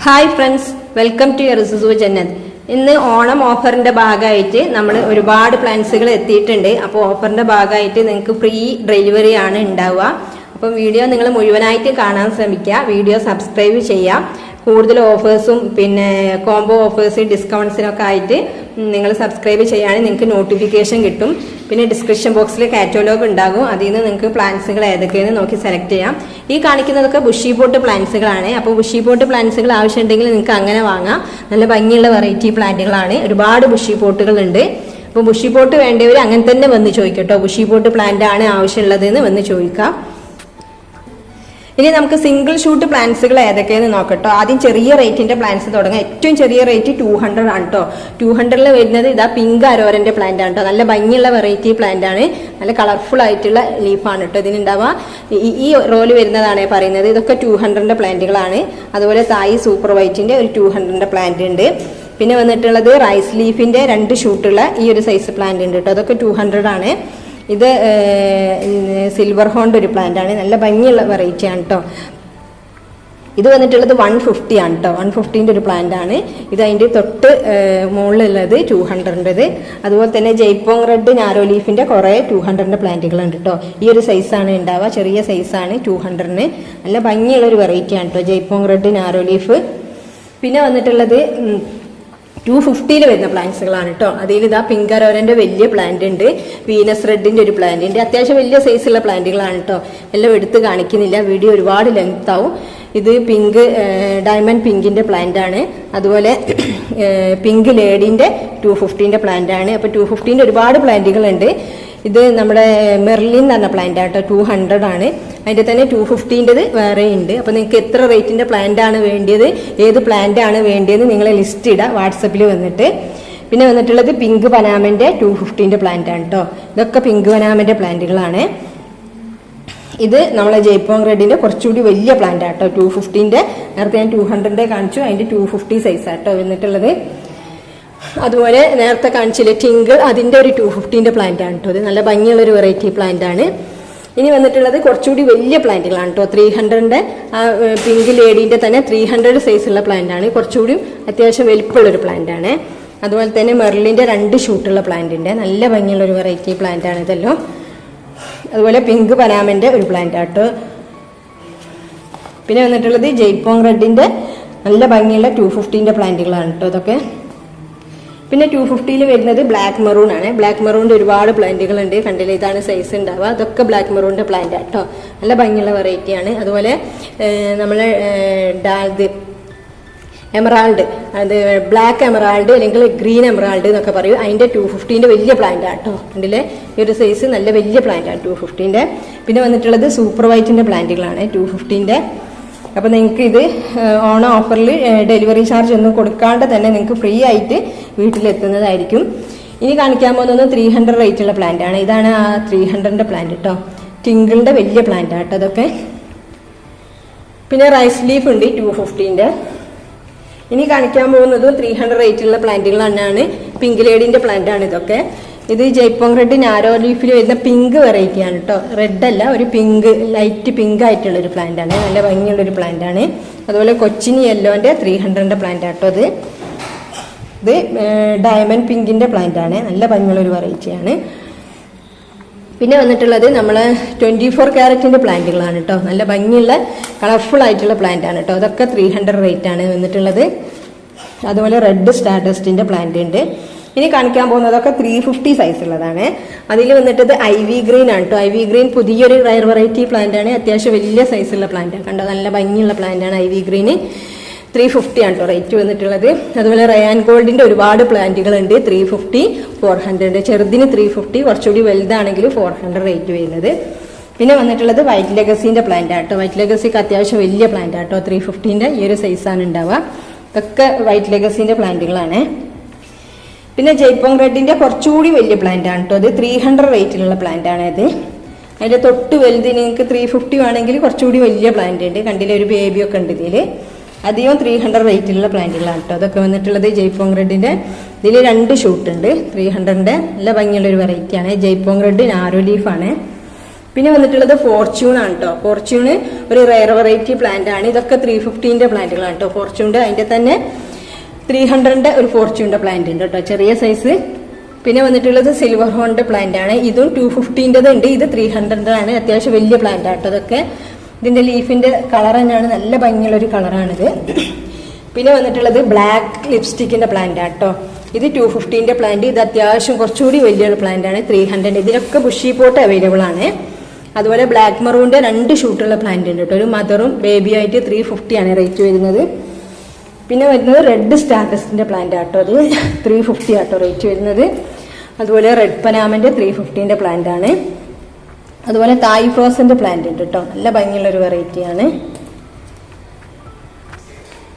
Hi friends, welcome to യർസുസു ജന്നത്. ഇന്ന് ഓണം ഓഫറിന്റെ ഭാഗമായിട്ട് നമ്മൾ ഒരുപാട് പ്ലാൻസുകൾ എത്തിയിട്ടുണ്ട്. അപ്പോൾ ഓഫറിന്റെ ഭാഗമായിട്ട് നിങ്ങൾക്ക് ഫ്രീ ഡെലിവറി ആണ് ഉണ്ടാവുക. അപ്പം വീഡിയോ നിങ്ങൾ മുഴുവനായിട്ട് കാണാൻ ശ്രമിക്കുക. വീഡിയോ സബ്സ്ക്രൈബ് ചെയ്യാം. കൂടുതൽ ഓഫേഴ്സും പിന്നെ കോംബോ ഓഫേഴ്സ് ഡിസ്കൗണ്ട്സിനൊക്കെ ആയിട്ട് നിങ്ങൾ സബ്സ്ക്രൈബ് ചെയ്യുകയാണെങ്കിൽ നിങ്ങൾക്ക് നോട്ടിഫിക്കേഷൻ കിട്ടും. പിന്നെ ഡിസ്ക്രിപ്ഷൻ ബോക്സിൽ കാറ്റലോഗ് ഉണ്ടാകും. അതിൽ നിന്ന് നിങ്ങൾക്ക് പ്ലാൻസുകൾ ഏതൊക്കെയെന്ന് നോക്കി സെലക്ട് ചെയ്യാം. ഈ കാണിക്കുന്നതൊക്കെ ബുഷി പോട്ട് പ്ലാന്റ്സുകളാണ്. അപ്പോൾ ബുഷി പോട്ട് പ്ലാന്റ്സുകൾ ആവശ്യമുണ്ടെങ്കിൽ നിങ്ങൾക്ക് അങ്ങനെ വാങ്ങാം. നല്ല ഭംഗിയുള്ള വെറൈറ്റി പ്ലാന്റുകളാണ്. ഒരുപാട് ബുഷി പോട്ടുകൾ ഉണ്ട്. അപ്പോൾ ബുഷി പോട്ട് വേണ്ടവർ അങ്ങനെ തന്നെ വന്ന് ചോദിക്കട്ടോ. ബുഷി പോട്ട് പ്ലാന്റ് ആണ് ആവശ്യമുള്ളതെന്ന് വന്ന് ചോദിക്കാം. ഇനി നമുക്ക് സിംഗിൾ ഷൂട്ട് പ്ലാന്റ്സുകൾ ഏതൊക്കെയെന്ന് നോക്കട്ടോ. ആദ്യം ചെറിയ റേറ്റിന്റെ പ്ലാന്റ്സ് തുടങ്ങാം. ഏറ്റവും ചെറിയ റേറ്റ് 200 ആണ് കേട്ടോ. 200 വരുന്നത് ഇതാ പിങ്ക് അരോരന്റെ പ്ലാന്റ് ആണ് കേട്ടോ. നല്ല ഭംഗിയുള്ള വെറൈറ്റി പ്ലാന്റ് ആണ്. നല്ല കളർഫുൾ ആയിട്ടുള്ള ലീഫാണ് കേട്ടോ ഇതിനുണ്ടാവുക. ഈ റോല് വരുന്നതാണ് പറയുന്നത്. ഇതൊക്കെ 200 പ്ലാന്റുകളാണ്. അതുപോലെ തായി സൂപ്പർ വൈറ്റിന്റെ ഒരു 200 പ്ലാന്റ് ഉണ്ട്. പിന്നെ വന്നിട്ടുള്ളത് റൈസ് ലീഫിന്റെ 2 ഷൂട്ടുള്ള ഈ ഒരു സൈസ് പ്ലാന്റ് ഉണ്ട് കേട്ടോ. അതൊക്കെ 200 ആണ്. ഇത് സിൽവർ ഹോണിന്റെ ഒരു പ്ലാന്റ് ആണ്. നല്ല ഭംഗിയുള്ള വെറൈറ്റി ആണ് കേട്ടോ. ഇത് വന്നിട്ടുള്ളത് 150 ആണ് കേട്ടോ. 150ന്റെ ഒരു പ്ലാന്റ് ആണ്. ഇത് അതിന്റെ തൊട്ട് മുകളിലുള്ളത് 200ൻ്റെത്. അതുപോലെ തന്നെ ജയ്പോങ് റെഡ് നാരോ ലീഫിന്റെ കുറെ 200ന്റെ പ്ലാന്റുകൾ ഉണ്ട് കേട്ടോ. ഈ ഒരു സൈസാണ് ഉണ്ടാവുക. ചെറിയ സൈസാണ് 200ന്. നല്ല ഭംഗിയുള്ള ഒരു വെറൈറ്റി ആണ് കേട്ടോ ജയ്പോങ് റെഡ് നാരോ ലീഫ്. പിന്നെ വന്നിട്ടുള്ളത് 250 വരുന്ന പ്ലാന്റ്സുകളാണ് കേട്ടോ. അതിൽ ഇതാ പിങ്ക് അരോരന്റെ വലിയ പ്ലാന്റ് ഉണ്ട്. വീനസ് റെഡിന്റെ ഒരു പ്ലാന്റ് ഉണ്ട്. അത്യാവശ്യം വലിയ സൈസുള്ള പ്ലാന്റുകളാണ് കേട്ടോ. എല്ലാം എടുത്ത് കാണിക്കുന്നില്ല, വീഡിയോ ഒരുപാട് ലെങ്ത് ആവും. ഇത് പിങ്ക് ഡയമണ്ട് പിങ്കിന്റെ പ്ലാന്റ് ആണ്. അതുപോലെ പിങ്ക് ലേഡിന്റെ 250ന്റെ പ്ലാന്റ് ആണ്. അപ്പൊ 250ന്റെ ഒരുപാട് പ്ലാന്റുകൾ ഉണ്ട്. ഇത് നമ്മുടെ മെർലിൻ എന്ന് പറഞ്ഞ പ്ലാന്റ് ആട്ടോ. 200 ആണ്. അതിന്റെ തന്നെ 250ൻ്റെത് വേറെ ഉണ്ട്. അപ്പൊ നിങ്ങൾക്ക് എത്ര റേറ്റിന്റെ പ്ലാന്റ് ആണ് വേണ്ടിയത്, ഏത് പ്ലാന്റ് ആണ് വേണ്ടിയത് നിങ്ങൾ ലിസ്റ്റ് ഇടുക വാട്സപ്പിൽ വന്നിട്ട്. പിന്നെ വന്നിട്ടുള്ളത് പിങ്ക് പനാമന്റെ 250ന്റെ പ്ലാന്റ് ആണ് കേട്ടോ. ഇതൊക്കെ പിങ്ക് പനാമന്റെ പ്ലാന്റുകളാണ്. ഇത് നമ്മളെ ജയ്പോങ് റെഡിന്റെ കുറച്ചുകൂടി വലിയ പ്ലാന്റ് ആട്ടോ. 250ന്റെ നേരത്തെ ഞാൻ 200ന്റെ കാണിച്ചു. അതിന്റെ 250 സൈസ് ആട്ടോ വന്നിട്ടുള്ളത്. അതുപോലെ നേരത്തെ കാണിച്ചില്ലേ ടിങ്കിൾ, അതിന്റെ ഒരു 250ന്റെ പ്ലാന്റ് ആണ് കേട്ടോ. ഇത് നല്ല ഭംഗിയുള്ള ഒരു വെറൈറ്റി പ്ലാന്റ് ആണ്. ഇനി വന്നിട്ടുള്ളത് കുറച്ചുകൂടി വലിയ പ്ലാന്റുകളാണ് കേട്ടോ. 300ന്റെ പിങ്ക് ലേഡിന്റെ തന്നെ 300 സൈസുള്ള പ്ലാന്റ് ആണ്. കുറച്ചുകൂടി അത്യാവശ്യം വലിപ്പമുള്ള ഒരു പ്ലാന്റ് ആണ്. അതുപോലെ തന്നെ മെർലിന്റെ 2 ഷൂട്ടുള്ള പ്ലാന്റിന്റെ നല്ല ഭംഗിയുള്ള ഒരു വെറൈറ്റി പ്ലാന്റ് ആണ് ഇതല്ലോ. അതുപോലെ പിങ്ക് പനാമന്റെ ഒരു പ്ലാന്റ് ആട്ടോ. പിന്നെ വന്നിട്ടുള്ളത് ജയ്പോങ് റെഡിന്റെ നല്ല ഭംഗിയുള്ള 250ന്റെ പ്ലാന്റുകളാണ് കേട്ടോ ഇതൊക്കെ. പിന്നെ 250 വരുന്നത് ബ്ലാക്ക് മെറൂൺ ആണ്. ബ്ലാക്ക് മെറൂണിന്റെ ഒരുപാട് പ്ലാന്റുകൾ ഉണ്ട്. കണ്ടില്ല, ഇതാണ് സൈസ് ഉണ്ടാവുക. അതൊക്കെ ബ്ലാക്ക് മെറൂണിന്റെ പ്ലാന്റ് ആട്ടോ. നല്ല ഭംഗിയുള്ള വെറൈറ്റി ആണ്. അതുപോലെ നമ്മളെ എമറാൾഡ്, അത് ബ്ലാക്ക് എമറാൾഡ് അല്ലെങ്കിൽ ഗ്രീൻ എമറാൾഡ് എന്നൊക്കെ പറയും. അതിന്റെ 250ന്റെ വലിയ പ്ലാന്റ് ആട്ടോ. കണ്ടില്ലേ, ഈ ഒരു സൈസ് നല്ല വലിയ പ്ലാന്റ് ആണ് 250ന്റെ. പിന്നെ വന്നിട്ടുള്ളത് സൂപ്പർ വൈറ്റിന്റെ പ്ലാന്റുകളാണ് 250ന്റെ. അപ്പം നിങ്ങൾക്ക് ഇത് ഓണം ഓഫറിൽ ഡെലിവറി ചാർജ് ഒന്നും കൊടുക്കാണ്ട് തന്നെ നിങ്ങൾക്ക് ഫ്രീ ആയിട്ട് വീട്ടിലെത്തുന്നതായിരിക്കും. ഇനി കാണിക്കാൻ പോകുന്നത് 300 റേറ്റുള്ള പ്ലാന്റ് ആണ്. ഇതാണ് ആ 300ന്റെ പ്ലാന്റ് കേട്ടോ. ടിങ്കിളിന്റെ വലിയ പ്ലാന്റ് ആട്ടോ അതൊക്കെ. പിന്നെ റൈസ് ലീഫ് ഉണ്ട് 250ന്റെ. ഇനി കാണിക്കാൻ പോകുന്നത് 300 റേറ്റുള്ള പ്ലാന്റുകൾ തന്നെയാണ്. പിങ്ക് ലേഡിന്റെ പ്ലാന്റ് ആണ് ഇതൊക്കെ. ഇത് ജയ്പോങ് റെഡ് നാരോ ലീഫിൽ വരുന്ന പിങ്ക് വെറൈറ്റി ആണ് കേട്ടോ. റെഡ് അല്ല, ഒരു പിങ്ക്, ലൈറ്റ് പിങ്ക് ആയിട്ടുള്ള ഒരു പ്ലാന്റ് ആണ്. നല്ല ഭംഗിയുള്ള ഒരു പ്ലാന്റ് ആണ്. അതുപോലെ കൊച്ചിൻ യെല്ലോന്റെ 300ന്റെ പ്ലാന്റ് ആട്ടോ ഇത്. ഇത് ഡയമണ്ട് പിങ്കിന്റെ പ്ലാന്റ് ആണ്. നല്ല ഭംഗിയുള്ള ഒരു വെറൈറ്റി ആണ്. പിന്നെ വന്നിട്ടുള്ളത് നമ്മളെ 24 ക്യാരറ്റിന്റെ പ്ലാന്റുകളാണ് കേട്ടോ. നല്ല ഭംഗിയുള്ള കളർഫുൾ ആയിട്ടുള്ള പ്ലാന്റ് ആണ് കേട്ടോ. അതൊക്കെ 300 റേറ്റ് ആണ് വന്നിട്ടുള്ളത്. അതുപോലെ റെഡ് സ്റ്റാർഡസ്റ്റിന്റെ പ്ലാന്റ് ഉണ്ട്. ഇനി കാണിക്കാൻ പോകുന്നതൊക്കെ 350 സൈസ് ഉള്ളതാണ്. അതിൽ വന്നിട്ടത് ഐവി ഗ്രീൻ ആണ് കേട്ടോ. ഐവി ഗ്രീൻ പുതിയൊരു റയർ വെറൈറ്റി പ്ലാന്റ് ആണ്. അത്യാവശ്യം വലിയ സൈസുള്ള പ്ലാന്റ് ആണ്. കണ്ടോ, നല്ല ഭംഗിയുള്ള പ്ലാന്റ് ആണ് ഐവി ഗ്രീന്. 350 ആണ് കേട്ടോ റേറ്റ് വന്നിട്ടുള്ളത്. അതുപോലെ റയാൻ ഗോൾഡിന്റെ ഒരുപാട് പ്ലാന്റുകൾ ഉണ്ട്. 350, 400. ചെറുതിന് 350, കുറച്ചുകൂടി വലുതാണെങ്കിൽ 400 റേറ്റ് വരുന്നത്. പിന്നെ വന്നിട്ടുള്ളത് വൈറ്റ് ലെഗസിന്റെ പ്ലാന്റ് ആട്ടോ. വൈറ്റ് ലെഗസിക്ക് അത്യാവശ്യം വലിയ പ്ലാന്റ് ആട്ടോ. 350ന്റെ ഈ ഒരു സൈസാണ് ഉണ്ടാവുക. ഇതൊക്കെ വൈറ്റ് ലെഗസിന്റെ പ്ലാന്റുകളാണ്. പിന്നെ ജയ്പോങ് റെഡിന്റെ കുറച്ചുകൂടി വലിയ പ്ലാന്റ് ആണ് കേട്ടോ. അത് 300 റേറ്റിലുള്ള പ്ലാന്റ് ആണ് ഇത്. അതിന്റെ തൊട്ട് വലുത് നിങ്ങൾക്ക് 350 ആണെങ്കിൽ കുറച്ചുകൂടി വലിയ പ്ലാന്റ് ഉണ്ട്. കണ്ടില്ലേ, ഒരു ബേബിയൊക്കെ ഉണ്ട് ഇതിൽ. അധികം 300 റേറ്റിലുള്ള പ്ലാന്റുകളാണ് കേട്ടോ. അതൊക്കെ വന്നിട്ടുള്ളത് ജയ്പോങ് റെഡിന്റെ. ഇതിൽ 2 ഷൂട്ട് ഉണ്ട് 300ന്റെ. നല്ല ഭംഗിയുള്ള ഒരു വെറൈറ്റി ആണ്. ജയ്പോങ് റെഡ് നാരോ ലീഫാണ്. പിന്നെ വന്നിട്ടുള്ളത് ഫോർച്യൂൺ ആണ് കേട്ടോ. ഫോർച്യൂണ് ഒരു റെയർ വെറൈറ്റി പ്ലാന്റ് ആണ്. ഇതൊക്കെ 350ന്റെ പ്ലാന്റുകളാണ് കേട്ടോ. ഫോർച്യൂണിന്റെ അതിന്റെ തന്നെ 300ന്റെ ഒരു ഫോർച്യൂണിന്റെ പ്ലാന്റ് ഉണ്ട് കേട്ടോ, ചെറിയ സൈസ്. പിന്നെ വന്നിട്ടുള്ളത് സിൽവർ ഹോണിന്റെ പ്ലാന്റ് ആണ്. ഇതും 250ന്റേത് ഉണ്ട്, ഇത് 300 ആണ്. അത്യാവശ്യം വലിയ പ്ലാന്റ് ആട്ടോ ഇതൊക്കെ. ഇതിന്റെ ലീഫിന്റെ കളർ തന്നെയാണ്, നല്ല ഭംഗിയുള്ള ഒരു കളറാണിത്. പിന്നെ വന്നിട്ടുള്ളത് ബ്ലാക്ക് ലിപ്സ്റ്റിക്കിന്റെ പ്ലാന്റ് ആട്ടോ. ഇത് 250ന്റെ പ്ലാന്റ്. ഇത് അത്യാവശ്യം കുറച്ചുകൂടി വലിയൊരു പ്ലാന്റ് ആണ്, 300. ഇതിനൊക്കെ ബുഷി പോട്ട് അവൈലബിൾ ആണ്. അതുപോലെ ബ്ലാക്ക് മറൂണിന്റെ 2 ഷൂട്ടുള്ള പ്ലാന്റ് ഉണ്ട് കേട്ടോ. ഒരു മദറും ബേബിയും ആയിട്ട് 350 ആണ് റേറ്റ് വരുന്നത്. പിന്നെ വരുന്നത് റെഡ് സ്റ്റാറ്റസിന്റെ പ്ലാന്റ് ആട്ടോ. അത് 350 ആട്ടോ റേറ്റ് വരുന്നത്. അതുപോലെ റെഡ് പനാമന്റെ 350ന്റെ പ്ലാന്റ് ആണ്. അതുപോലെ തായ് ഫ്രോസന്റെ പ്ലാന്റ് ഉണ്ട് കേട്ടോ, നല്ല ഭംഗിയുള്ള ഒരു വെറൈറ്റിയാണ്.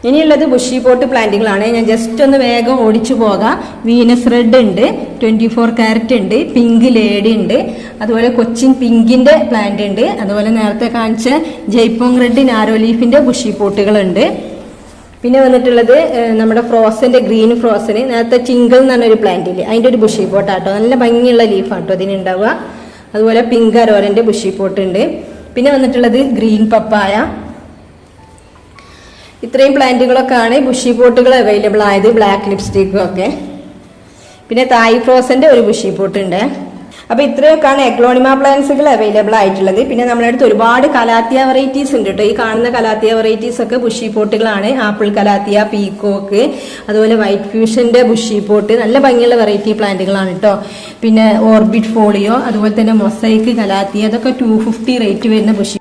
ഇനിയുള്ളത് ബുഷി പോട്ട് പ്ലാന്റുകളാണ്. ഞാൻ ജസ്റ്റ് ഒന്ന് വേഗം ഓടിച്ചു പോകാം. വീനസ് റെഡ് ഉണ്ട്, 24 കാരറ്റ് ഉണ്ട്, പിങ്ക് ലേഡി ഉണ്ട്, അതുപോലെ കൊച്ചിൻ പിങ്കിന്റെ പ്ലാന്റ് ഉണ്ട്, അതുപോലെ നേരത്തെ കാണിച്ച ജയ്പോങ് റെഡ് നാരോ ലീഫിന്റെ ബുഷി പോട്ടുകളുണ്ട്. പിന്നെ വന്നിട്ടുള്ളത് നമ്മുടെ ഫ്രോസന്റെ ഗ്രീൻ ഫ്രോസന്, നേരത്തെ ചിങ്കിൾ എന്ന് പറഞ്ഞൊരു പ്ലാന്റ് ഇല്ലേ, അതിന്റെ ഒരു ബുഷി പോട്ടാട്ടോ, നല്ല ഭംഗിയുള്ള ലീഫാട്ടോ അതിനുണ്ടാവുക. അതുപോലെ പിങ്ക് അരോരന്റെ ബുഷി പോട്ട് ഉണ്ട്. പിന്നെ വന്നിട്ടുള്ളത് ഗ്രീൻ പപ്പായ. ഇത്രയും പ്ലാന്റുകളൊക്കെയാണ് ബുഷി പോട്ടുകൾ അവൈലബിൾ ആയത്, ബ്ലാക്ക് ലിപ്സ്റ്റിക്കും ഒക്കെ. പിന്നെ തായ് ഫ്രോസന്റെ ഒരു ബുഷി പോട്ട് ഉണ്ട്. അപ്പൊ ഇത്രയൊക്കെയാണ് എഗ്ലോണിമ പ്ലാന്റ്സുകൾ അവൈലബിൾ ആയിട്ടുള്ളത്. പിന്നെ നമ്മുടെ അടുത്ത് ഒരുപാട് കലാത്തിയ വെറൈറ്റീസ് ഉണ്ട് കേട്ടോ. ഈ കാണുന്ന കലാത്തിയ വെറൈറ്റീസ് ഒക്കെ ബുഷി പോട്ടുകളാണ്. ആപ്പിൾ കലാത്തിയ, പീക്കോക്ക്, അതുപോലെ വൈറ്റ് ഫ്യൂഷന്റെ ബുഷി പോട്ട്, നല്ല ഭംഗിയുള്ള വെറൈറ്റി പ്ലാന്റുകളാണ് കേട്ടോ. പിന്നെ ഓർബിറ്റ് ഫോളിയോ, അതുപോലെ തന്നെ മൊസൈക്ക് കലാത്തിയ, അതൊക്കെ 250 റേറ്റ് വരുന്ന ബുഷി